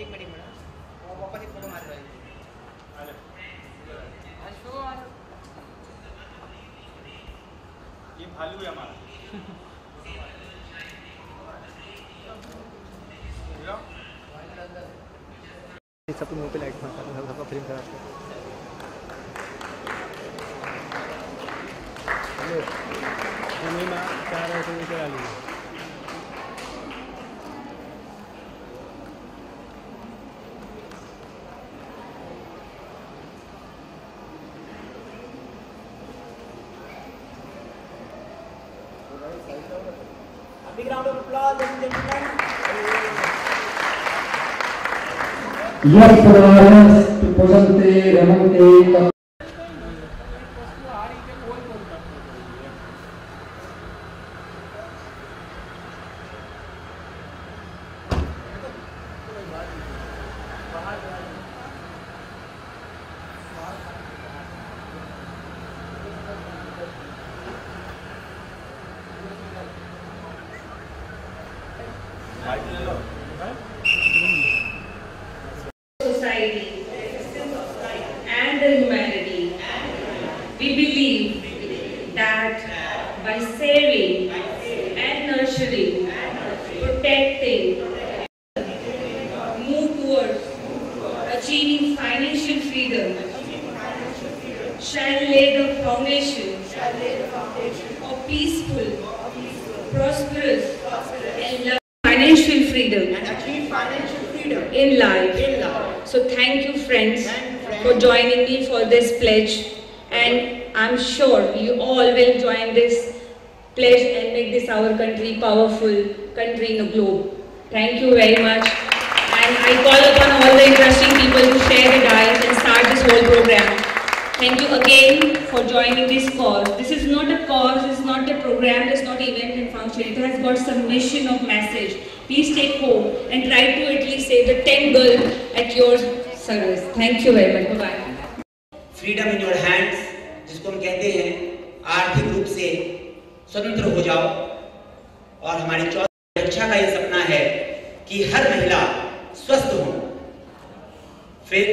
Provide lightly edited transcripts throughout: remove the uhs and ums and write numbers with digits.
एक मिनट और वापस एक फोटो मार रहा है। ये भालू है हमारा। सब मुंह पे लाइट मारता है, सबका फ्रेम खराब है। मैं चाह रहा हूँ क्या ली A big round of applause, ladies and gentlemen. Yes, brothers, posante, remonte. Society and the humanity. We believe that by saving and nurturing, protecting, move towards achieving financial freedom shall lay the foundation of peaceful, prosperous, and loving financial freedom in life. So thank you friends for joining me for this pledge, and I'm sure you all will join this pledge and make this our country powerful country in the globe. Thank you very much, and I call upon all the interesting people to share the dice and start this whole program. Thank you again for joining this cause. This is not a cause, it's not a program, it's not event and function. It has got some mission of message. Please take home and try to at least save the 10 girls at your service. Thank you very much. Bye-bye. Freedom in your hands, जिसको हम कहते हैं आर्थिक रूप से स्वतंत्र हो जाओ। और हमारी चौथी रक्षा का ये सपना है कि हर महिला स्वस्थ हो। फिर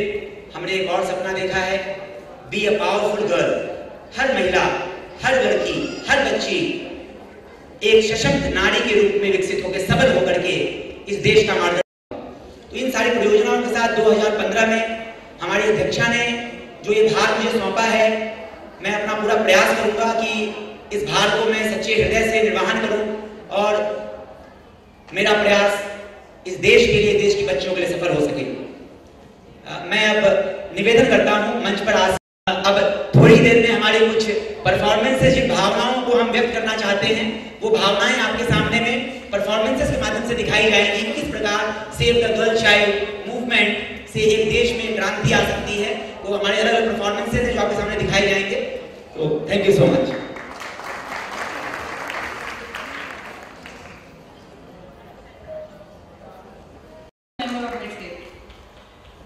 हमने एक और सपना देखा है, बी अ पावरफुल गर्ल। हर महिला, हर लड़की, हर बच्ची एक सशक्त नारी के रूप में विकसित होकर सबल होकर के इस देश का मार्गदर्शन। तो इन सारी परियोजनाओं के साथ 2015 में हमारी अध्यक्षा ने जो ये भार मुझे सौंपा है, मैं अपना पूरा प्रयास करूंगा कि इस भार को मैं सच्चे हृदय से निर्वहन करूं और मेरा प्रयास इस देश के लिए, देश की बच्चियों के लिए सफल हो सके। मैं अब निवेदन करता हूं मंच पर अब थोड़ी देर में हमारे कुछ परफॉर्मेंसेस, जिन भावनाओं को हम व्यक्त करना चाहते हैं, वो भावनाएं आपके सामने में परफॉर्मेंसेस के माध्यम से दिखाई जाएंगी। किस प्रकार save the girl child movement से एक देश में क्रांति आ सकती है, वो हमारे अलग अलग परफॉर्मेंसेस हैं जो आपके सामने दिखाई जाएंगे। तो thank you so much.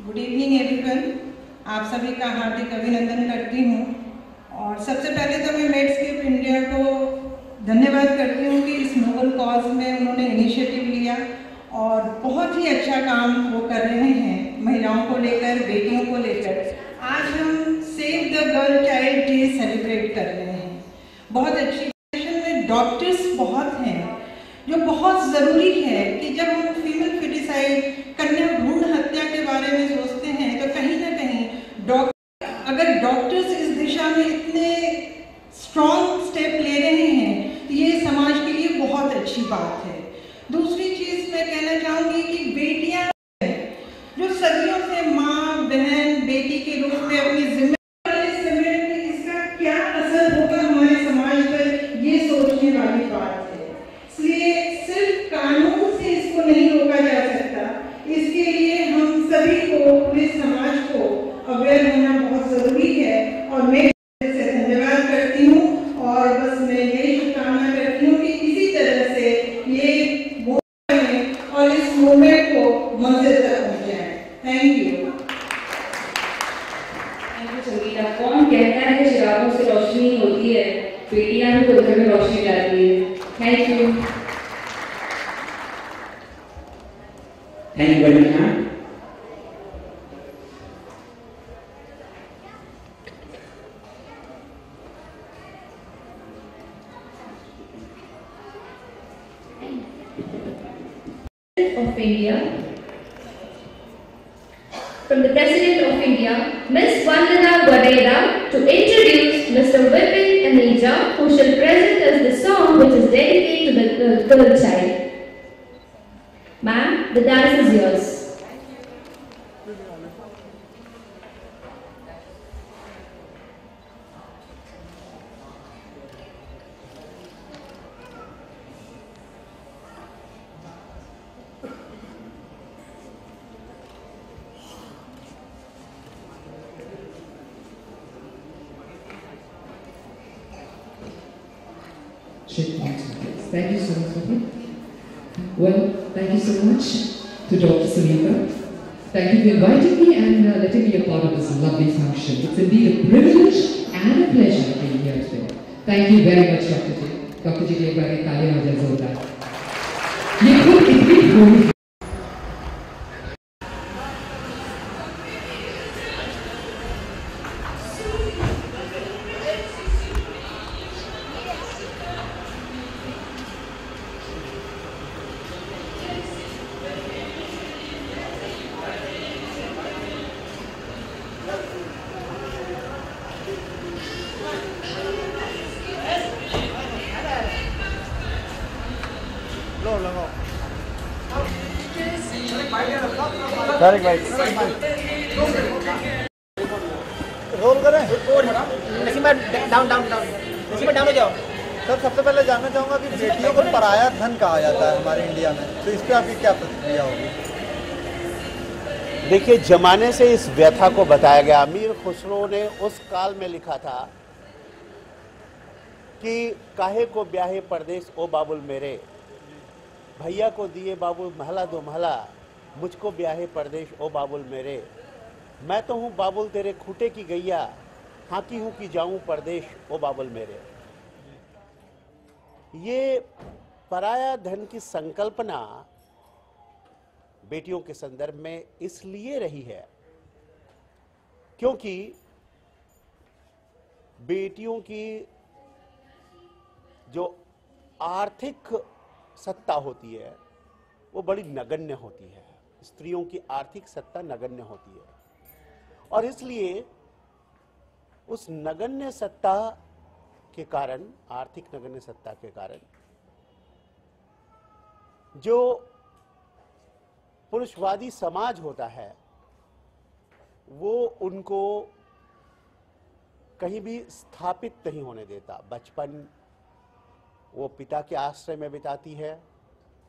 Good evening everyone, आप सभी का हार्दिक अभिनंदन करती हूँ। और सबसे पहले तो मैं मेडस्केप इंडिया को धन्यवाद करती हूँ कि इस नोबल कॉज में उन्होंने इनिशिएटिव लिया और बहुत ही अच्छा काम वो कर रहे हैं महिलाओं को लेकर, बेटियों को लेकर। आज हम save the girl child day celebrate कर रहे हैं। बहुत अच्छी सेशन में डॉक्टर्स बहुत हैं, जो बहुत ज़रूरी है कि जब हम फीमेल फिटिसाइड, कन्या भ्रूण हत्या के बारे में सोचते हैं तो कहीं ना कहीं अगर डॉक्टर्स इस दिशा में इतने स्ट्रॉन्ग स्टेप ले रहे हैं तो ये समाज के लिए बहुत अच्छी बात है। दूसरी चीज़ मैं कहना चाहूँगी कि बेटियाँ जो सदियों से माँ, बहन, बेटी के रूप में अपनी जिम्मेदारी, इसका क्या असर होगा हमारे समाज पर, ये सोचने वाली बात है। इसलिए सिर्फ कानून से इसको नहीं रोका जा सकता, इसके लिए हम सभी को, पूरे समाज को अवेयर होना बहुत ज़रूरी है। और मैं से धन्यवाद करती हूँ और बस मैं यही शुभकामना करती हूँ कि इसी तरह से ये मूवमेंट और इस मूवमेंट को मंजिल तक पहुँचाएं। Thank you. संगीता, कौन कहता है चिरागों से रोशनी होती है, बेटियां भी तो घर में रोशनी लाती है। Thank you. Thank you very much. India. From the President of India, Ms. Vandana Vadera, to introduce Mr. Vipin Aneja, who shall present us the song which is dedicated to the girl child. Ma'am, the dance is yours. Thank you so much, Sophie. Well, thank you so much to Dr. Sunita. Thank you for inviting me and letting me be a part of this lovely function. It's indeed a privilege and a pleasure being here today. Thank you very much, Dr. Ji. Dr. Ji, एक बार तालियां हो जाए जोरदार. ये खुद इतनी भूमि direct भाई role करें डाउन डाउन डाउन हो जाओ। सर, सबसे पहले जानना चाहूँगा कि बेटियों को पराया धन कहा जाता है हमारे इंडिया में, तो इस पर आपकी क्या प्रतिक्रिया होगी? देखिए, जमाने से इस व्यथा को बताया गया। अमीर खुसरो ने उस काल में लिखा था कि काहे को ब्याहे परदेश ओ बाबुल मेरे, भैया को दिए बाबुल महला दो महला, मुझको ब्याहे परदेश ओ बाबुल मेरे, मैं तो हूँ बाबुल तेरे खूटे की गैया, हाँकी हूँ कि जाऊँ परदेश ओ बाबुल मेरे। ये पराया धन की संकल्पना बेटियों के संदर्भ में इसलिए रही है क्योंकि बेटियों की जो आर्थिक सत्ता होती है वो बड़ी नगण्य होती है। स्त्रियों की आर्थिक सत्ता नगण्य होती है और इसलिए उस नगण्य सत्ता के कारण, आर्थिक नगण्य सत्ता के कारण, जो पुरुषवादी समाज होता है वो उनको कहीं भी स्थापित नहीं होने देता। बचपन वो पिता के आश्रय में बिताती है,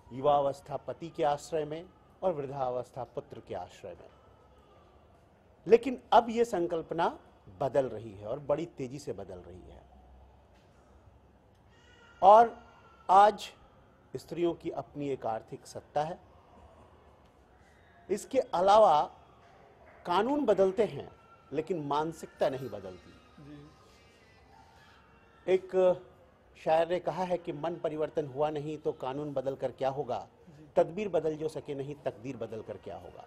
युवावस्था पति के आश्रय में और वृद्धावस्था पुत्र के आश्रय में। लेकिन अब ये संकल्पना बदल रही है और बड़ी तेजी से बदल रही है और आज स्त्रियों की अपनी एक आर्थिक सत्ता है। इसके अलावा कानून बदलते हैं लेकिन मानसिकता नहीं बदलती। एक शायर ने कहा है कि मन परिवर्तन हुआ नहीं तो कानून बदल कर क्या होगा, तदबीर बदल जो सके नहीं तकदीर बदल कर क्या होगा।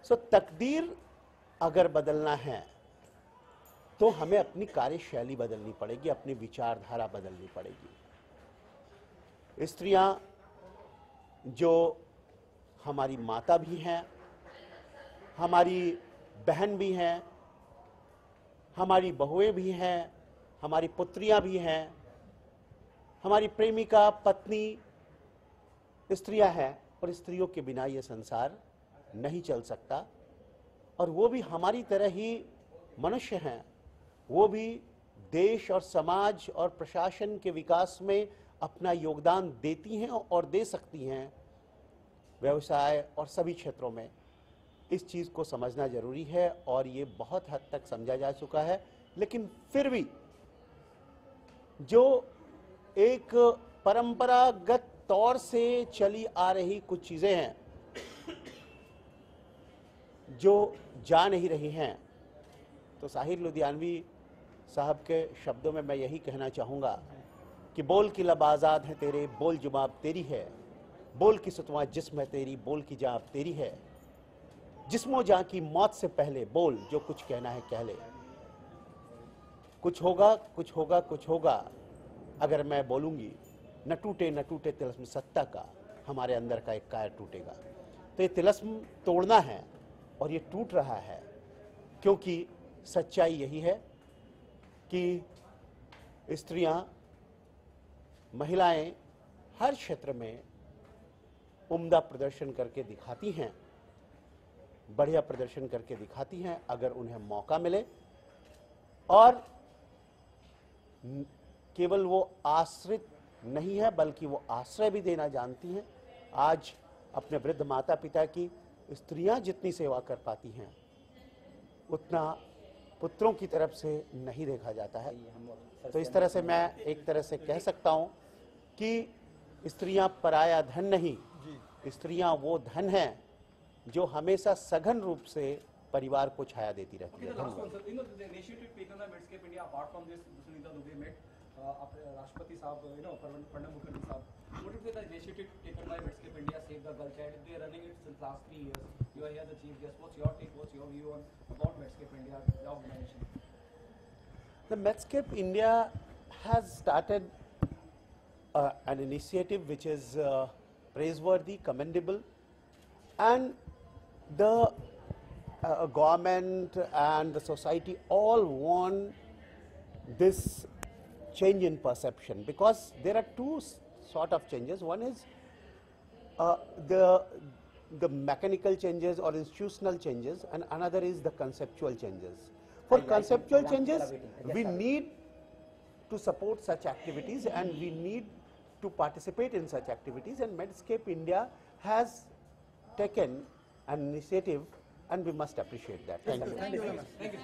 सो तकदीर अगर बदलना है तो हमें अपनी कार्यशैली बदलनी पड़ेगी, अपनी विचारधारा बदलनी पड़ेगी। स्त्रियां जो हमारी माता भी हैं, हमारी बहन भी हैं, हमारी बहुएं भी हैं, हमारी पुत्रियां भी हैं, हमारी प्रेमिका पत्नी स्त्रियां हैं और स्त्रियों के बिना ये संसार नहीं चल सकता। और वो भी हमारी तरह ही मनुष्य हैं, वो भी देश और समाज और प्रशासन के विकास में अपना योगदान देती हैं और दे सकती हैं। व्यवसाय और सभी क्षेत्रों में इस चीज़ को समझना जरूरी है और ये बहुत हद तक समझा जा चुका है। लेकिन फिर भी जो एक परंपरागत तौर से चली आ रही कुछ चीज़ें हैं जो जा नहीं रही हैं, तो साहिर लुधियानवी साहब के शब्दों में मैं यही कहना चाहूँगा कि बोल की लब आज़ाद है तेरे, बोल जुबाब तेरी है, बोल की सुतवा जिस्म है तेरी, बोल की जाब तेरी है, जिस्मो जान की मौत से पहले बोल जो कुछ कहना है कह ले। कुछ होगा कुछ होगा कुछ होगा, अगर मैं बोलूँगी न टूटे तिलस्म सत्ता का, हमारे अंदर का एक काया टूटेगा। तो ये तिलिस्म तोड़ना है और ये टूट रहा है, क्योंकि सच्चाई यही है कि स्त्रियां, महिलाएं हर क्षेत्र में उम्दा प्रदर्शन करके दिखाती हैं, बढ़िया प्रदर्शन करके दिखाती हैं अगर उन्हें मौका मिले, और केवल वो आश्रित नहीं है बल्कि वो आश्रय भी देना जानती हैं। आज अपने वृद्ध माता पिता की स्त्रियां जितनी सेवा कर पाती हैं उतना पुत्रों की तरफ से नहीं देखा जाता है। तो इस तरह से मैं एक तरह से कह सकता हूं कि स्त्रियां पराया धन नहीं, स्त्रियां वो धन हैं जो हमेशा सघन रूप से परिवार को छाया देती रहती है। राष्ट्रपति साहब, प्रणब मुखर्जी साहब, what would be the initiative taken by Medscape India Save the Girl Child? They are running it since last 3 years. You are here the chief guest. What's your take? What's your view on about Medscape India, the organization? The Medscape India has started an initiative which is praiseworthy, commendable, and the government and the society all want this change in perception, because there are two sort of changes. One is the mechanical changes or institutional changes, and another is the conceptual changes. For conceptual changes, we need to support such activities and we need to participate in such activities, and Medscape India has taken an initiative and we must appreciate that. Thank you. Thank you very much. Thank you.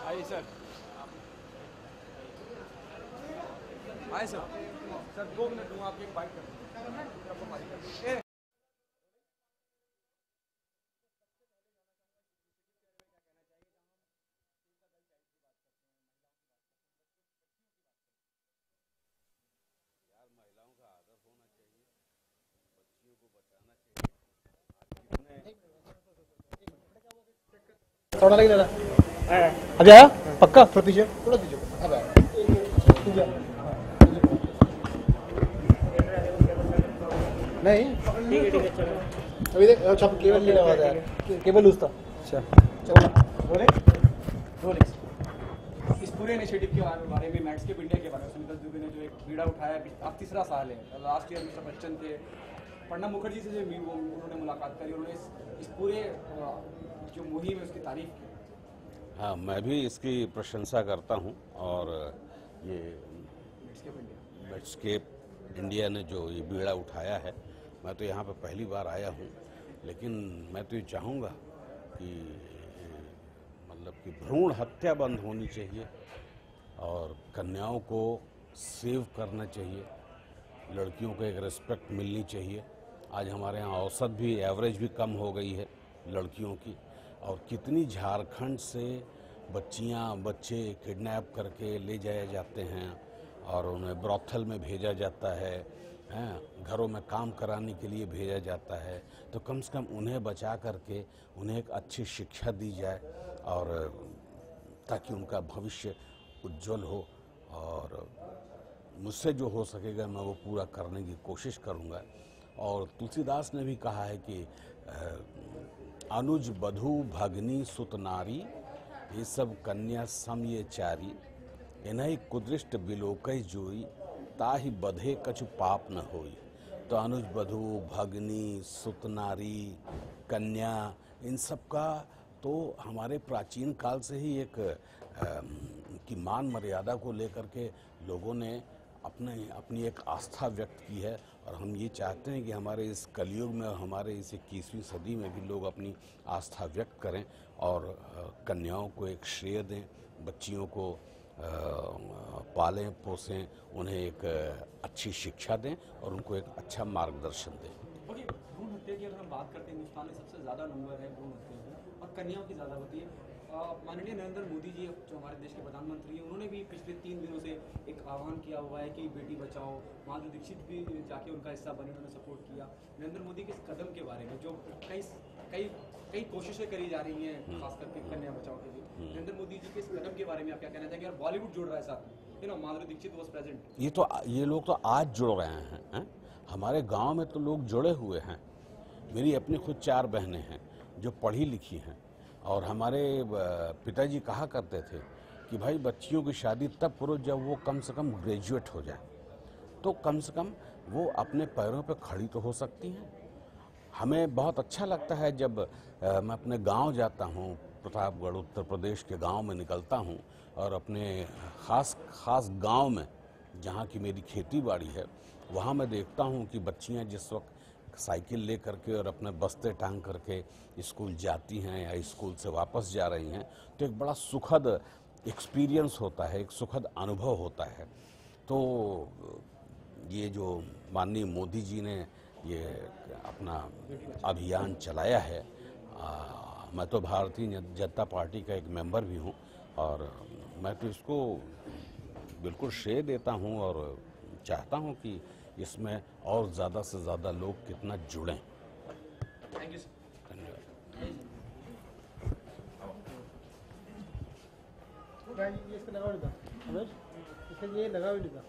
आइए sir, आइए sir, 2 minute दूंगा आपकी एक bike कर। महिलाओं का आदर होना चाहिए, बच्चियों को बचाना चाहिए। थोड़ा लगे दादा अभी आया पक्का थोड़ा पीछे अब आया नहीं अभी देख अच्छा केबल नहीं लगा था यार केबल लूज था अच्छा चलो बोले रोलेक्स इस पूरे इनिशिएटिव के बारे में मैट्सकेप इंडिया के बारे में सुनीता दुबे ने जो एक बीड़ा उठाया अब तीसरा साल है। लास्ट ईयर मिस्टर बच्चन थे, प्रणब मुखर्जी से जो उन्होंने मुलाकात करी, उन्होंने इस पूरे जो मुहिम है उसकी तारीफ की। हाँ, मैं भी इसकी प्रशंसा करता हूँ और ये मैट्सकेप इंडिया ने जो ये बीड़ा उठाया है, मैं तो यहाँ पे पहली बार आया हूँ, लेकिन मैं तो ये चाहूँगा कि मतलब कि भ्रूण हत्या बंद होनी चाहिए और कन्याओं को सेव करना चाहिए, लड़कियों को एक रिस्पेक्ट मिलनी चाहिए। आज हमारे यहाँ औसत भी एवरेज भी कम हो गई है लड़कियों की, और कितनी झारखंड से बच्चे किडनैप करके ले जाए जाते हैं और उन्हें ब्रॉथल में भेजा जाता है, घरों में काम कराने के लिए भेजा जाता है। तो कम से कम उन्हें बचा करके उन्हें एक अच्छी शिक्षा दी जाए और ताकि उनका भविष्य उज्जवल हो, और मुझसे जो हो सकेगा मैं वो पूरा करने की कोशिश करूँगा। और तुलसीदास ने भी कहा है कि अनुज बधू भगनी सुत नारी ये सब कन्या सम ये चारी, इन्हीं कुदृष्ट बिलोकय जोई ताहि बधे कछु पाप न होई। तो अनुज बधू भगनी सुत नारी कन्या, इन सब का तो हमारे प्राचीन काल से ही एक की मान मर्यादा को लेकर के लोगों ने अपनी एक आस्था व्यक्त की है, और हम ये चाहते हैं कि हमारे इस कलयुग में और हमारे इस 21वीं सदी में भी लोग अपनी आस्था व्यक्त करें और कन्याओं को एक श्रेय दें, बच्चियों को पालें पोसें, उन्हें एक अच्छी शिक्षा दें और उनको एक अच्छा मार्गदर्शन दें। ओके, भ्रूण हत्या की अगर हम बात करते हैं, हिंदुस्तान में सबसे ज़्यादा नंबर है भ्रूण हत्या की, और कन्याओं की ज़्यादा होती है। माननीय नरेंद्र मोदी जी जो हमारे देश के प्रधानमंत्री हैं, उन्होंने भी पिछले 3 दिनों से एक आह्वान किया हुआ है कि बेटी बचाओ। माधुरी दीक्षित भी जाके उनका हिस्सा बने, उन्होंने सपोर्ट किया। नरेंद्र मोदी के इस कदम के बारे में जो कई कोशिशें करी जा रही हैं, खास करके कन्या बचाओ के लिए, नरेंद्र मोदी जी के इस कदम के बारे में आप क्या कहना चाहेंगे? और बॉलीवुड जुड़ रहा है साथ में, माधुरी दीक्षित वॉज प्रेजेंट। ये लोग तो आज जुड़ रहे हैं, हमारे गांव में तो लोग जुड़े हुए हैं। मेरी अपनी खुद 4 बहनें हैं जो पढ़ी लिखी हैं, और हमारे पिताजी कहा करते थे कि भाई बच्चियों की शादी तब करो जब वो कम से कम ग्रेजुएट हो जाए, तो कम से कम वो अपने पैरों पे खड़ी तो हो सकती हैं। हमें बहुत अच्छा लगता है जब मैं अपने गांव जाता हूं, प्रतापगढ़ उत्तर प्रदेश के गांव में निकलता हूं, और अपने ख़ास गांव में जहां की मेरी खेती बाड़ी है, वहां मैं देखता हूं कि बच्चियां जिस वक्त साइकिल ले करके और अपने बस्ते टांग करके स्कूल जाती हैं या स्कूल से वापस जा रही हैं, तो एक बड़ा सुखद एक्सपीरियंस होता है, एक सुखद अनुभव होता है। तो ये जो माननीय मोदी जी ने ये अपना अभियान चलाया है, मैं तो भारतीय जनता पार्टी का एक मेंबर भी हूँ, और मैं तो इसको बिल्कुल श्रेय देता हूँ और चाहता हूँ कि इसमें और ज़्यादा से ज़्यादा लोग कितना जुड़ें। Thank you sir. ये इसका लगा भी था, इसका ये लगा भी था।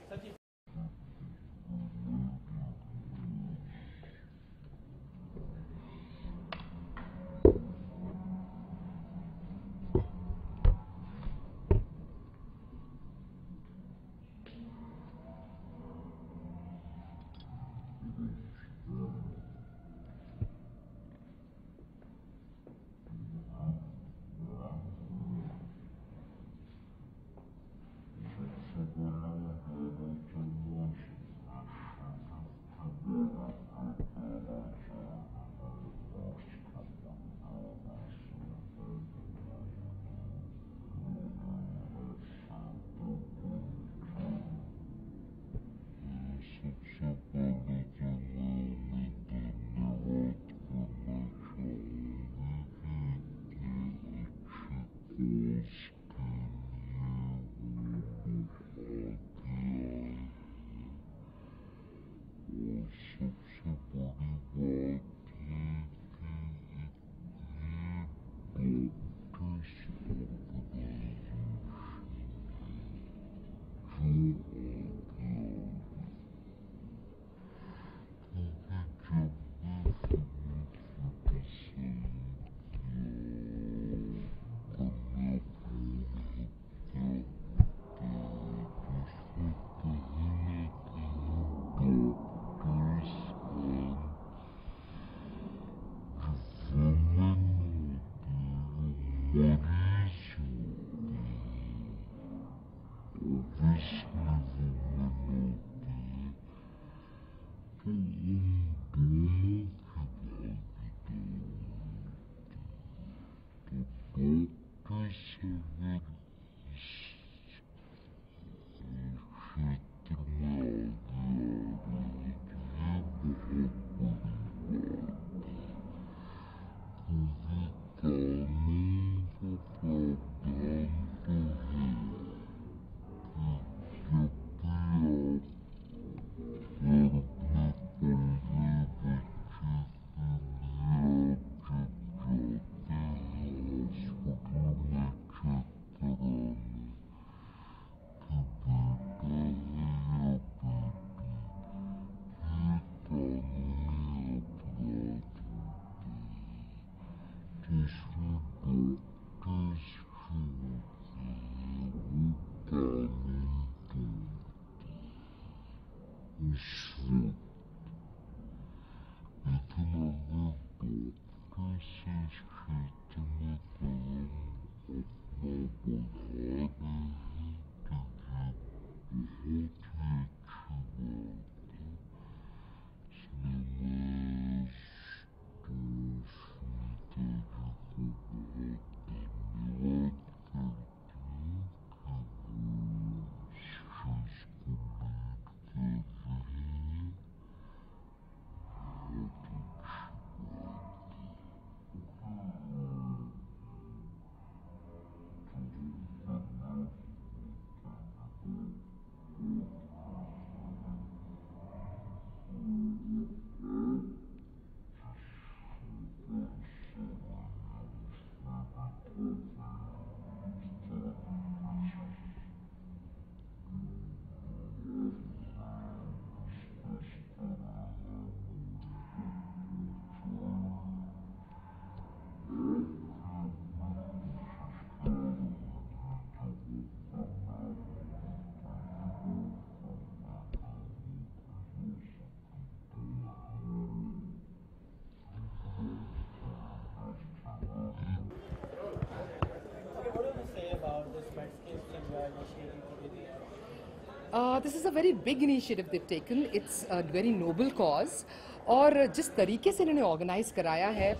This is a very big initiative they've taken. It's a very noble cause. और जिस तरीके से इन्होंने ऑर्गेनाइज कराया है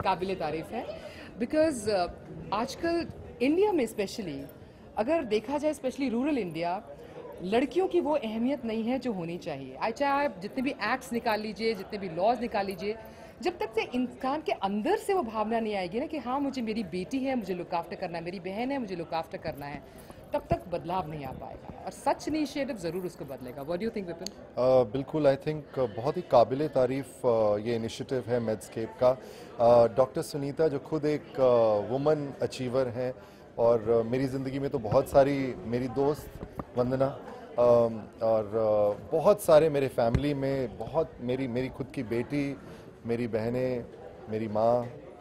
काबिल तारीफ है, बिकॉज आजकल इंडिया में स्पेशली अगर देखा जाए, स्पेशली रूरल इंडिया, लड़कियों की वो अहमियत नहीं है जो होनी चाहिए। चाहे आप जितने भी एक्ट्स निकाल लीजिए, जितने भी लॉज निकाल लीजिए, जब तक से इंसान के अंदर से वो भावना नहीं आएगी ना कि हाँ मुझे मेरी बेटी है, मुझे लुक आफ्टर करना है, मेरी बहन है, मुझे लुक आफ्टर करना है, तब तक बदलाव नहीं आ पाएगा। और सच इनिशिएटिव ज़रूर उसको बदलेगा। What do you think Vipin? बिल्कुल, आई थिंक बहुत ही काबिल तारीफ ये इनिशिएटिव है मेड्सकेप का। डॉक्टर सुनीता जो खुद एक वुमन अचीवर हैं, और मेरी ज़िंदगी में तो बहुत सारी मेरी दोस्त वंदना और बहुत सारे मेरे फैमिली में बहुत मेरी खुद की बेटी, मेरी बहनें, मेरी माँ,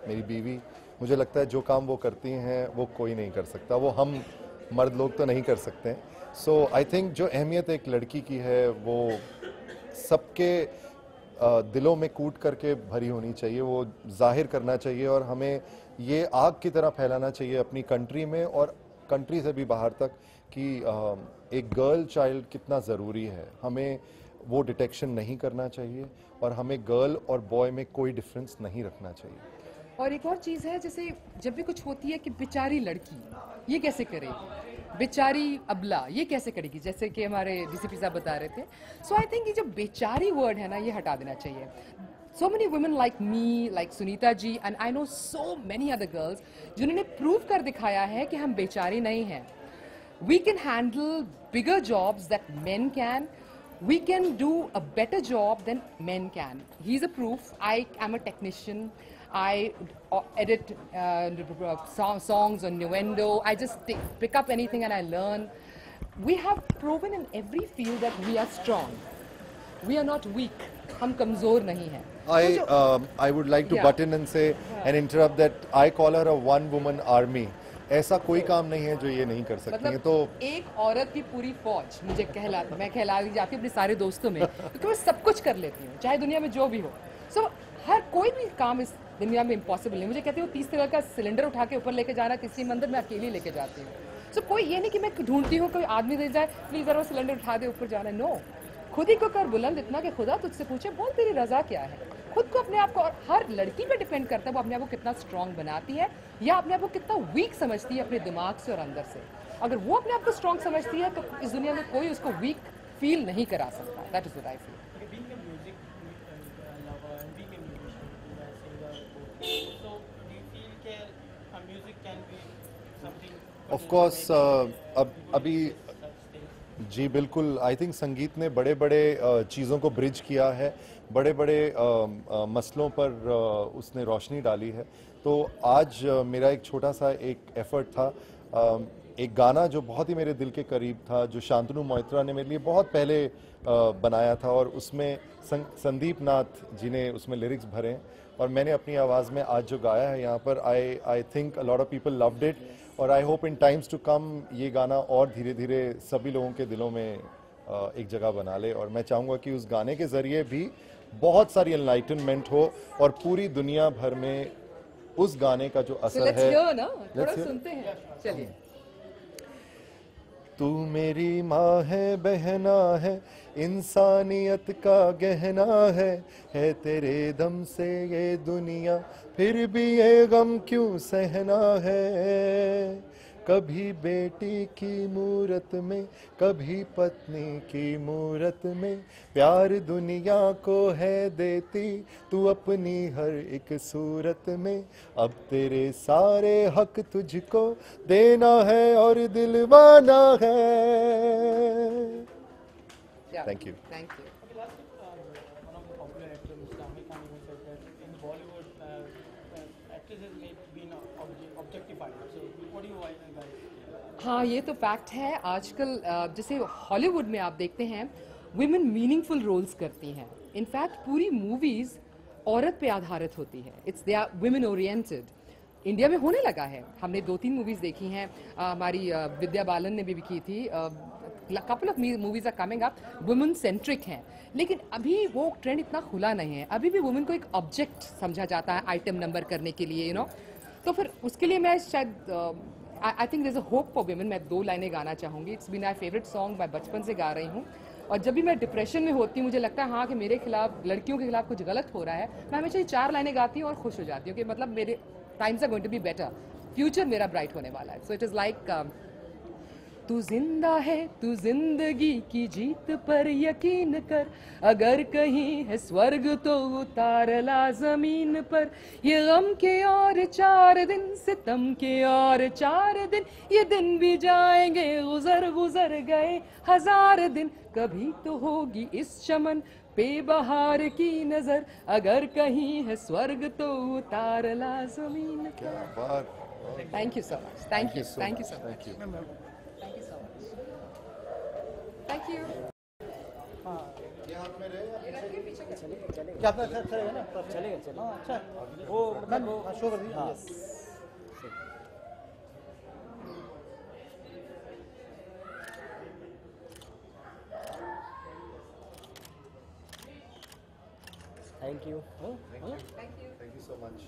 मेरी बीवी, मुझे लगता है जो काम वो करती हैं वो कोई नहीं कर सकता, वो हम मर्द लोग तो नहीं कर सकते हैं। सो आई थिंक जो अहमियत एक लड़की की है वो सबके दिलों में कूट करके भरी होनी चाहिए, वो जाहिर करना चाहिए, और हमें ये आग की तरह फैलाना चाहिए अपनी कंट्री में और कंट्री से भी बाहर तक कि एक गर्ल चाइल्ड कितना ज़रूरी है। हमें वो डिटेक्शन नहीं करना चाहिए और हमें गर्ल और बॉय में कोई डिफरेंस नहीं रखना चाहिए। और एक और चीज़ है, जैसे जब भी कुछ होती है कि बेचारी लड़की ये कैसे करेगी, बेचारी अबला ये कैसे करेगी, जैसे कि हमारे डीसीपी साहब बता रहे थे। सो आई थिंक ये जो बेचारी वर्ड है ना, ये हटा देना चाहिए। So many women like me, like Sunita ji, and I know so many other girls जिन्होंने प्रूव कर दिखाया है कि हम बेचारी नहीं हैं। We can handle bigger jobs that men can. We can do a better job than men can. He's a proof. I am a technician. I edit songs on Nuendo. I just pick up anything and I learn. We have proven in every field that we are strong. We are not weak. हम कमजोर नहीं हैं। I would like to butt in and say and interrupt that I call her a one-woman army. ऐसा कोई काम नहीं है जो ये नहीं कर सकती है। तो एक औरत की पूरी फौज मुझे मैं कहला जाती हूँ अपने सारे दोस्तों में, क्योंकि मैं सब कुछ कर लेती हूँ, चाहे दुनिया में जो भी हो। सो हर कोई भी काम इस दुनिया में इम्पॉसिबल नहीं। मुझे कहते हो 30 तरह का सिलेंडर उठा के ऊपर लेके जाना किसी मंदिर में अकेली लेके जाती हूँ। सो कोई ये नहीं कि मैं ढूंढती हूँ कोई आदमी दे जाए प्लीज जरा सिलेंडर उठा दे ऊपर जाना है, नो, खुद ही को कर बुलंद इतना कि खुदा तुझसे पूछे बोल तेरी रजा क्या है। खुद को अपने आप को, और हर लड़की पे डिपेंड करता है वो अपने आप को कितना स्ट्रांग बनाती है या अपने आप को कितना वीक समझती है अपने दिमाग से और अंदर से। अगर वो अपने आप को स्ट्रांग समझती है तो इस दुनिया में कोई उसको वीक फील नहीं करा सकता। That is what I feel. Of course अभी जी बिल्कुल, आई थिंक संगीत ने बड़े बड़े चीज़ों को ब्रिज किया है, बड़े बड़े मसलों पर उसने रोशनी डाली है। तो आज मेरा एक छोटा सा एक एफर्ट था, एक गाना जो बहुत ही मेरे दिल के करीब था, जो शांतनु मोइत्रा ने मेरे लिए बहुत पहले बनाया था और उसमें संदीप नाथ जी ने उसमें लिरिक्स भरे और मैंने अपनी आवाज़ में आज जो गाया है यहाँ पर, I think a lot of people loved it और I hope in times to come ये गाना और धीरे धीरे सभी लोगों के दिलों में एक जगह बना ले। और मैं चाहूँगा कि उस गाने के ज़रिए भी बहुत सारी एनलाइटनमेंट हो और पूरी दुनिया भर में उस गाने का जो असर है, थोड़ा सुनते हैं, चलिए। तू मेरी माँ है, बहना है, इंसानियत का गहना है तेरे दम से ये दुनिया, फिर भी ये गम क्यों सहना है। कभी बेटी की मूरत में, कभी पत्नी की मूरत में, प्यार दुनिया को है देती तू अपनी हर एक सूरत में। अब तेरे सारे हक तुझको देना है और दिलवाना है। Thank you. Thank you. हाँ, ये तो फैक्ट है। आजकल जैसे हॉलीवुड में आप देखते हैं वुमेन मीनिंगफुल रोल्स करती हैं। इनफैक्ट पूरी मूवीज औरत पे आधारित होती है, it's they are women oriented. India में होने लगा है, हमने 2-3 मूवीज देखी हैं, हमारी विद्या बालन ने भी की थी, couple of movies are coming up women centric हैं, लेकिन अभी वो ट्रेंड इतना खुला नहीं है। अभी भी वुमेन को एक ऑब्जेक्ट समझा जाता है आइटम नंबर करने के लिए, यू नो। तो फिर उसके लिए मैं शायद I think there is a hope for women. मैं 2 लाइनें गाना चाहूँगी। It's been my favourite song, मैं बचपन से गा रही हूँ और जब भी मैं डिप्रेशन में होती हूँ, मुझे लगता है हाँ कि मेरे खिलाफ, लड़कियों के खिलाफ कुछ गलत हो रहा है, मैं हमेशा ये 4 लाइनें गाती हूँ और खुश हो जाती हूँ कि मतलब मेरे times are going to be better, future मेरा ब्राइट होने वाला है। सो इट इज़ लाइक तू जिंदा है, तू जिंदगी की जीत पर यकीन कर, अगर कहीं है स्वर्ग तो उतार ला जमीन पर। ये गम के और 4 दिन, सितम के और 4 दिन, ये दिन भी जाएंगे, गुजर गुजर गए 1000 दिन। कभी तो होगी इस चमन पे बहार की नजर, अगर कहीं है स्वर्ग तो उतार ला जमीन। क्या बात। Thank you so much. Thank you. Thank you so much. Thank you. क्या अपना अच्छा रहेगा ना? चलेगा। हाँ, अच्छा। वो मतलब शो कर दीजिए। Thank you. Thank you so much.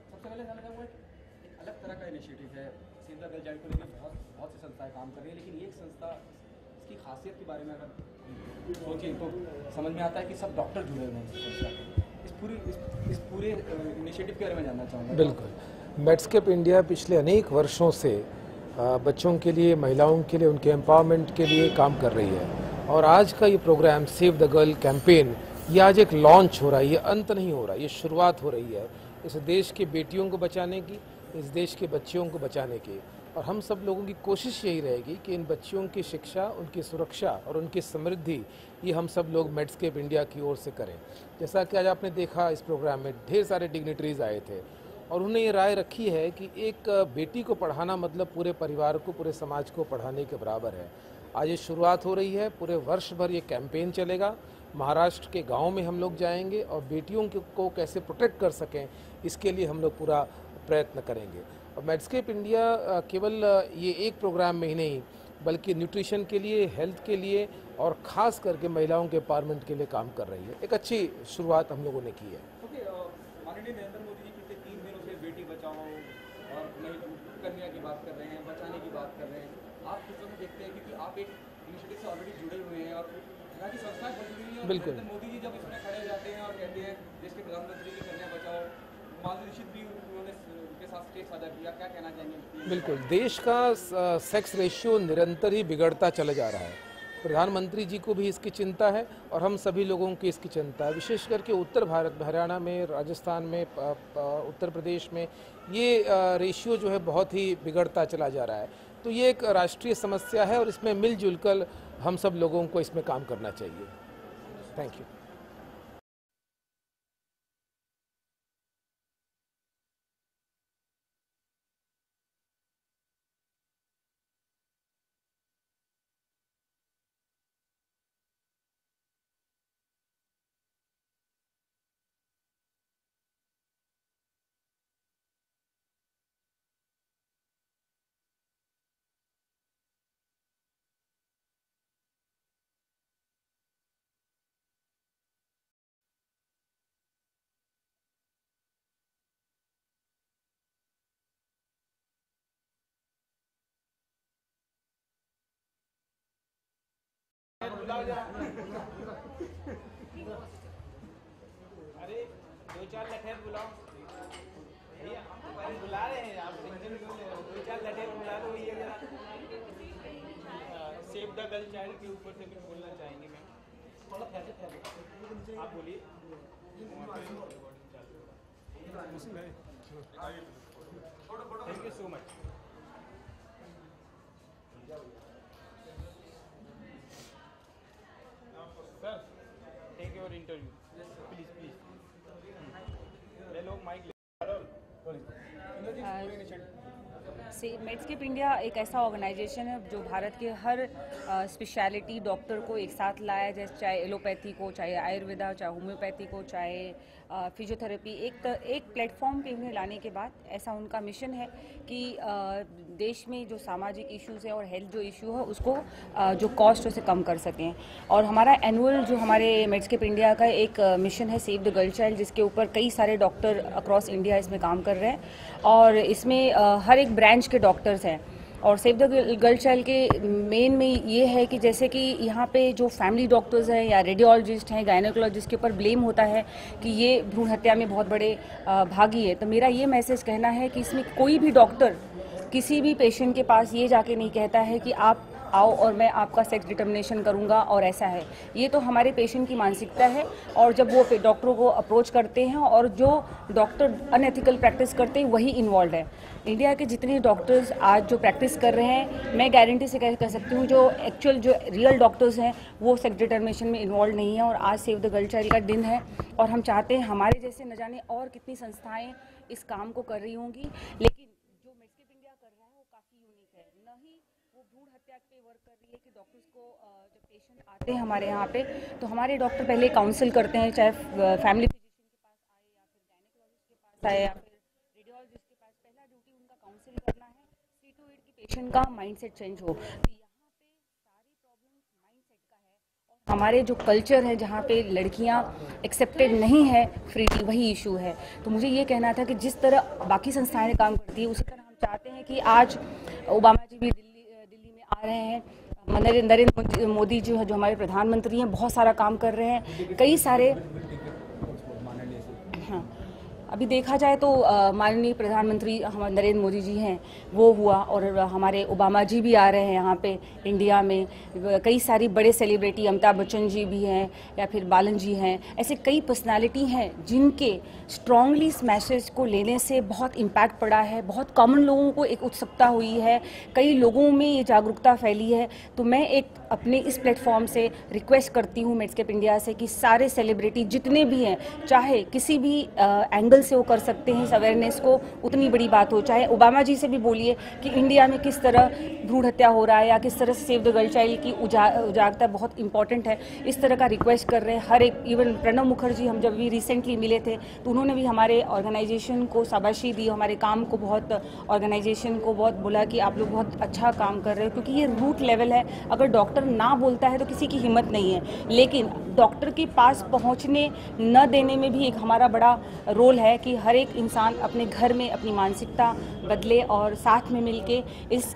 सबसे पहले जाना चाहूँगा एक अलग तरह का इनिशिएटिव है, सेव द गर्ल चाइल्ड को लेकर बहुत सी संस्थाएं काम कर रही है, लेकिन ये एक संस्था, इसकी खासियत के बारे में अगर सोचें तो समझ में आता है कि सब डॉक्टर जुड़े हुए हैं। इस पूरे इनिशिएटिव के बारे में जानना चाहूँगा। बिल्कुल। मेड्सकेप इंडिया पिछले अनेक वर्षों से बच्चों के लिए, महिलाओं के लिए, उनके एम्पावरमेंट के लिए काम कर रही है और आज का ये programme save the girl campaign, ये आज एक लॉन्च हो रहा है, ये अंत नहीं हो रहा, ये शुरुआत हो रही है इस देश की बेटियों को बचाने की, इस देश के बच्चियों को बचाने की। और हम सब लोगों की कोशिश यही रहेगी कि इन बच्चियों की शिक्षा, उनकी सुरक्षा और उनकी समृद्धि, ये हम सब लोग मेड्सकेप इंडिया की ओर से करें। जैसा कि आज आपने देखा इस प्रोग्राम में ढेर सारे डिग्निटरीज आए थे और उन्होंने ये राय रखी है कि एक बेटी को पढ़ाना मतलब पूरे परिवार को, पूरे समाज को पढ़ाने के बराबर है। आज ये शुरुआत हो रही है, पूरे वर्ष भर ये कैंपेन चलेगा। महाराष्ट्र के गांव में हम लोग जाएंगे और बेटियों को कैसे प्रोटेक्ट कर सकें इसके लिए हम लोग पूरा प्रयत्न करेंगे। और मेड्सकेप इंडिया केवल ये एक प्रोग्राम में ही नहीं बल्कि न्यूट्रिशन के लिए, हेल्थ के लिए और ख़ास करके महिलाओं के एम्पावरमेंट के लिए काम कर रही है। एक अच्छी शुरुआत हम लोगों ने की है। माननीय नरेंद्र मोदी जी पिछले 3 दिनों से बेटी बचाओ और कन्या की बात कर रहे हैं, बचाने की बात कर रहे हैं। आप कुछ समय देखते हैं क्योंकि आप एक इनिशिएटिव से ऑलरेडी जुड़े हुए हैं और यहाँ की संस्थाएं बन जुड़ी हैं। बिल्कुल। मोदी जी जब इसमें खड़े हो जाते हैं और कहते हैं देश के प्रधानमंत्री की कन्या बचाओ, माधुरी दीक्षित भी उन्होंने उनके साथ स्टेज साझा किया, क्या कहना चाहेंगे? बिल्कुल, देश का सेक्स रेशियो निरंतर ही बिगड़ता चला जा रहा है। प्रधानमंत्री जी को भी इसकी चिंता है और हम सभी लोगों की इसकी चिंता है। विशेष करके उत्तर भारत में, हरियाणा में, राजस्थान में, उत्तर प्रदेश में ये रेशियो जो है बहुत ही बिगड़ता चला जा रहा है। तो ये एक राष्ट्रीय समस्या है और इसमें मिलजुल कर हम सब लोगों को इसमें काम करना चाहिए। Thank you. अरे 2-4 लठेर बुलाओ भैया, हम बुला रहे हैं, आप टेंशन क्यों ले रहे हो? 2-4 लठेर बुला दो भैया जरा। सेव द गर्ल चाइल्ड के ऊपर से कुछ बोलना चाहेंगे मैम? आप बोलिए। Thank you so much. Sir take your interview please please. ले लो माइक। मेड्सकेप इंडिया एक ऐसा ऑर्गेनाइजेशन है जो भारत के हर स्पेशलिटी डॉक्टर को एक साथ लाया, जैसे चाहे एलोपैथी को, चाहे आयुर्वेदा, चाहे होम्योपैथी को, चाहे फिजियोथेरेपी, एक प्लेटफॉर्म पे उन्हें लाने के बाद ऐसा उनका मिशन है कि देश में जो सामाजिक इश्यूज़ है और हेल्थ जो इशू है उसको जो कॉस्ट उसे कम कर सकें। और हमारा एनुअल जो हमारे मेड्सकेप इंडिया का एक मिशन है सेव द गर्ल चाइल्ड, जिसके ऊपर कई सारे डॉक्टर अक्रॉस इंडिया इसमें काम कर रहे हैं और इसमें हर एक ब्रांच के डॉक्टर्स हैं। और सेव द गर्ल चाइल्ड के मेन में ये है कि जैसे कि यहाँ पे जो फैमिली डॉक्टर्स हैं या रेडियोलॉजिस्ट हैं, गायनेकोलॉजिस्ट के ऊपर ब्लेम होता है कि ये भ्रूण हत्या में बहुत बड़े भागी है, तो मेरा ये मैसेज कहना है कि इसमें कोई भी डॉक्टर किसी भी पेशेंट के पास ये जाके नहीं कहता है कि आप आओ और मैं आपका सेक्स डिटर्मिनेशन करूंगा और ऐसा है। ये तो हमारे पेशेंट की मानसिकता है और जब वो डॉक्टरों को अप्रोच करते हैं और जो डॉक्टर अनएथिकल प्रैक्टिस करते हैं वही इन्वॉल्व है। इंडिया के जितने डॉक्टर्स आज जो प्रैक्टिस कर रहे हैं, मैं गारंटी से कह सकती हूँ जो एक्चुअल जो रियल डॉक्टर्स हैं वो सेक्स डिटर्मिनेशन में इन्वॉल्व नहीं है। और आज सेव द गर्ल चाइल्ड का दिन है और हम चाहते हैं हमारे जैसे न जाने और कितनी संस्थाएँ इस काम को कर रही होंगी, लेकिन जो मेड्सकेप इंडिया कर रहा है वो काफ़ी यूनिक है। न ही वो भ्रूण हत्या पे वर्क कर रही है कि डॉक्टर्स को जब पेशेंट आते हैं हमारे यहाँ पे तो हमारे डॉक्टर पहले काउंसिल करते हैं, चाहे फैमिली फिजिशियन के पास आए या फिर गायनेकोलॉजिस्ट के पास आए या फिर रेडियोलॉजिस्ट के पास, पहला ड्यूटी उनका काउंसिल करना है, सी टू इट की पेशेंट का माइंडसेट चेंज हो। तो यहाँ पे सारी प्रॉब्लम माइंडसेट का है और हमारे जो कल्चर है जहाँ पे लड़कियाँ एक्सेप्टेड नहीं है फ्रीली, वही इशू है। तो मुझे ये कहना था कि जिस तरह बाकी संस्थाएं काम करती है उसी तरह हम चाहते हैं कि आज ओबामा जी भी दिल्ली में आ रहे हैं, नरेंद्र मोदी जो है जो हमारे प्रधानमंत्री हैं बहुत सारा काम कर रहे हैं, कई सारे। हाँ, अभी देखा जाए तो माननीय प्रधानमंत्री हमारे नरेंद्र मोदी जी हैं वो हुआ और हमारे ओबामा जी भी आ रहे हैं यहाँ पे इंडिया में, कई सारी बड़े सेलिब्रिटी अमिताभ बच्चन जी भी हैं या फिर बालन जी हैं, ऐसे कई पर्सनालिटी हैं जिनके स्ट्रांगली इस मैसेज को लेने से बहुत इम्पैक्ट पड़ा है, बहुत कॉमन लोगों को एक उत्सुकता हुई है, कई लोगों में ये जागरूकता फैली है। तो मैं एक अपने इस प्लेटफॉर्म से रिक्वेस्ट करती हूँ मेड्सकेप इंडिया से कि सारे सेलिब्रिटी जितने भी हैं, चाहे किसी भी एंगल एंगल से वो कर सकते हैं इस अवेयरनेस को, उतनी बड़ी बात हो। चाहे ओबामा जी से भी बोलिए कि इंडिया में किस तरह भ्रूण हत्या हो रहा है या किस तरह से सेव द गर्ल चाइल्ड की उजागरता बहुत इंपॉर्टेंट है, इस तरह का रिक्वेस्ट कर रहे हैं हर एक। इवन प्रणब मुखर्जी हम जब भी रिसेंटली मिले थे तो उन्होंने भी हमारे ऑर्गेनाइजेशन को शाबाशी दी, हमारे काम को बहुत, ऑर्गेनाइजेशन को बहुत बोला कि आप लोग बहुत अच्छा काम कर रहे हो, क्योंकि ये रूट लेवल है। अगर डॉक्टर ना बोलता है तो किसी की हिम्मत नहीं है, लेकिन डॉक्टर के पास पहुंचने न देने में भी एक हमारा बड़ा रोल है कि हर एक इंसान अपने घर में अपनी मानसिकता बदले और साथ में मिलके इस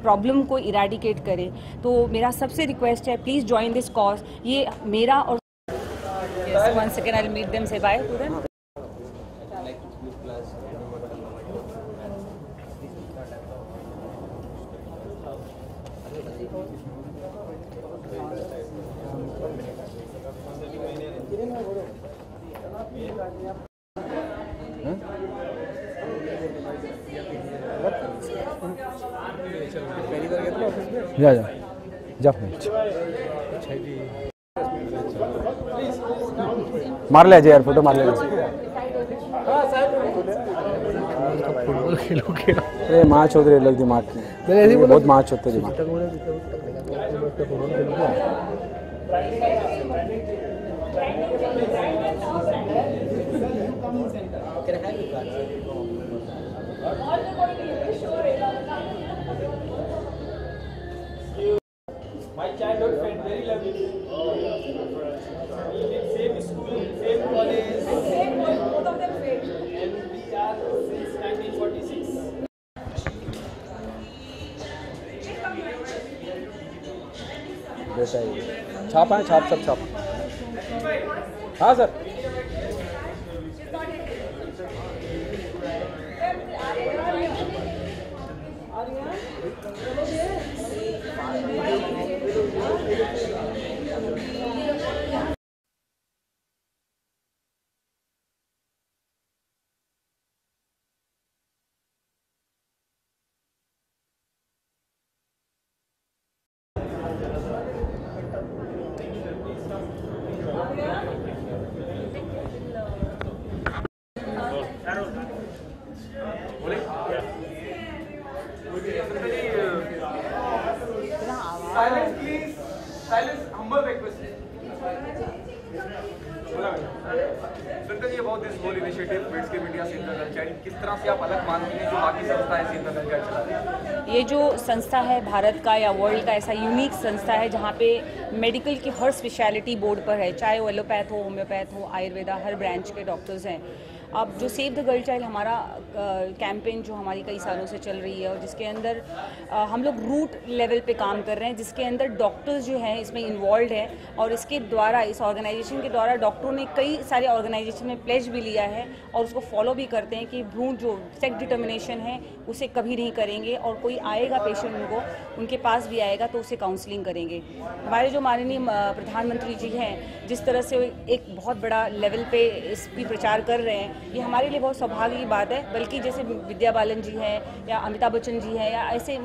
प्रॉब्लम को इरेडिकेट करे। तो मेरा सबसे रिक्वेस्ट है, प्लीज़ ज्वाइन दिस कॉज। ये मेरा और once again I'll meet them, say bye to them. जा मार ले यार, फोटो मार ले। फुटबॉल खेलोगे? अरे मैच होते लग दिमाग में, बहुत मैच होते दिमाग। My childhood friend, very lovely. We did same school, same college, same work, both of them failed. And we are since 1946. बेटा ये छाप है, छाप सब छाप। हाँ sir. Silence, please. Silence. Humble request. सुनते जी about this whole initiative Medscape India save the girl child, किस तरह से आप अलग मानती हैं जो बाकी संस्थाएं सेव द गर्ल चाइल्ड चलाती हैं? ये जो संस्था है भारत का या वर्ल्ड का ऐसा यूनिक संस्था है जहाँ पे मेडिकल की हर स्पेशलिटी बोर्ड पर है, चाहे वो एलोपैथ हो, होम्योपैथ हो, आयुर्वेदा, हर ब्रांच के डॉक्टर्स हैं। अब जो सेव द गर्ल चाइल्ड हमारा कैंपेन जो हमारी कई सालों से चल रही है और जिसके अंदर हम लोग रूट लेवल पे काम कर रहे हैं, जिसके अंदर डॉक्टर्स जो हैं इसमें इन्वॉल्व हैं और इसके द्वारा, इस ऑर्गेनाइजेशन के द्वारा डॉक्टरों ने कई सारे ऑर्गेनाइजेशन में प्लेज भी लिया है और उसको फॉलो भी करते हैं कि भ्रूण जो सेक्स डिटर्मिनेशन है उसे कभी नहीं करेंगे और कोई आएगा पेशेंट उनके पास भी आएगा तो उसे काउंसलिंग करेंगे। हमारे जो माननीय प्रधानमंत्री जी हैं जिस तरह से एक बहुत बड़ा लेवल पे इसकी प्रचार कर रहे हैं, ये हमारे लिए बहुत सौभाग्य की बात है। बल्कि जैसे विद्या बालन जी हैं या अमिताभ बच्चन जी हैं या ऐसे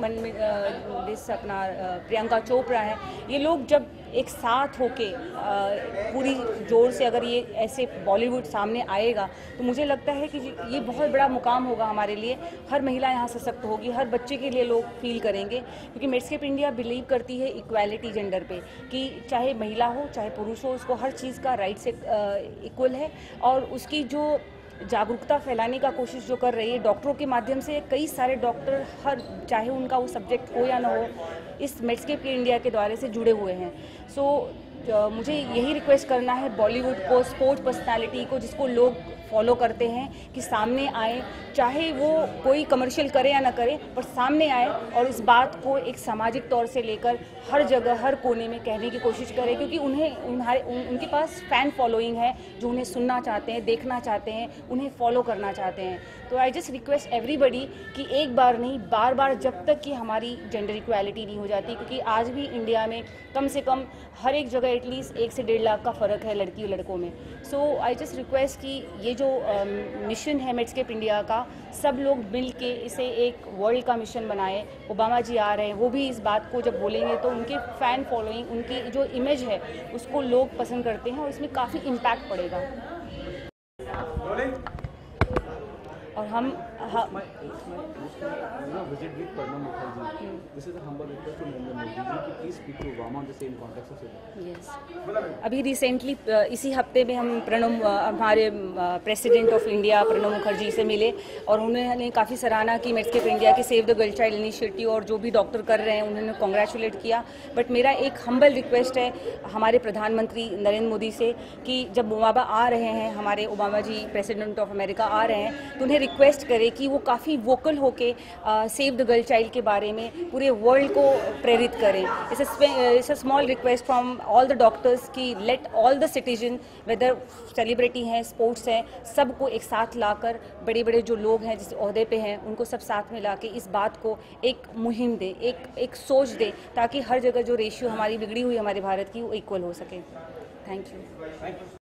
अपना प्रियंका चोपड़ा है, ये लोग जब एक साथ होके पूरी जोर से अगर ये ऐसे बॉलीवुड सामने आएगा तो मुझे लगता है कि ये बहुत बड़ा मुकाम होगा हमारे लिए। हर महिला यहाँ सशक्त होगी, हर बच्चे के लिए लोग फील करेंगे, क्योंकि मेड्सकेप इंडिया बिलीव करती है इक्वालिटी जेंडर पे, कि चाहे महिला हो चाहे पुरुष हो, उसको हर चीज़ का राइट से इक्वल है। और उसकी जो जागरूकता फैलाने का कोशिश जो कर रही है डॉक्टरों के माध्यम से, कई सारे डॉक्टर हर चाहे उनका वो सब्जेक्ट हो या ना हो, इस मेड्सकेप इंडिया के द्वारा से जुड़े हुए हैं। मुझे यही रिक्वेस्ट करना है बॉलीवुड को, स्पोर्ट्स पर्सनालिटी को जिसको लोग फॉलो करते हैं, कि सामने आए, चाहे वो कोई कमर्शियल करे या ना करे, पर सामने आए और इस बात को एक सामाजिक तौर से लेकर हर जगह हर कोने में कहने की कोशिश करें, क्योंकि उनके पास फ़ैन फॉलोइंग है जो उन्हें सुनना चाहते हैं, देखना चाहते हैं, उन्हें फॉलो करना चाहते हैं। तो आई जस्ट रिक्वेस्ट एवरीबडी कि एक बार नहीं, बार बार, जब तक कि हमारी जेंडर इक्वालिटी नहीं हो जाती, क्योंकि आज भी इंडिया में कम से कम हर एक जगह एटलीस्ट 1 से 1.5 लाख का फ़र्क है लड़की और लड़कों में। सो आई जस्ट रिक्वेस्ट कि ये जो मिशन है मेड्सकेप इंडिया का, सब लोग मिल के इसे एक वर्ल्ड का मिशन बनाए। ओबामा जी आ रहे हैं, वो भी इस बात को जब बोलेंगे तो उनके फ़ैन फॉलोइंग, उनकी जो इमेज है उसको लोग पसंद करते हैं और इसमें काफ़ी इम्पैक्ट पड़ेगा। हम अभी रिसेंटली इसी हफ्ते में हम हमारे president of India Pranab Mukherjee से मिले और उन्होंने काफ़ी सराहना की मेड्सकेप इंडिया के save the girl child initiative और जो भी डॉक्टर कर रहे हैं उन्होंने कांग्रेचुलेट किया। बट मेरा एक हम्बल रिक्वेस्ट है हमारे प्रधानमंत्री नरेंद्र मोदी से कि जब ओबामा आ रहे हैं, हमारे Obama ji president of America आ रहे हैं, तो उन्हें रिक्वेस्ट करें कि वो काफ़ी वोकल होके सेव द गर्ल चाइल्ड के बारे में पूरे वर्ल्ड को प्रेरित करें। It's a small request from all the doctors कि let all the citizen, whether celebrity हैं, स्पोर्ट्स हैं, सबको एक साथ लाकर, बड़े बड़े जो लोग हैं जिस ओहदे पे हैं उनको सब साथ में लाके इस बात को एक मुहिम दें, एक सोच दें, ताकि हर जगह जो रेशियो हमारी बिगड़ी हुई हमारे भारत की वो इक्वल हो सके। Thank you.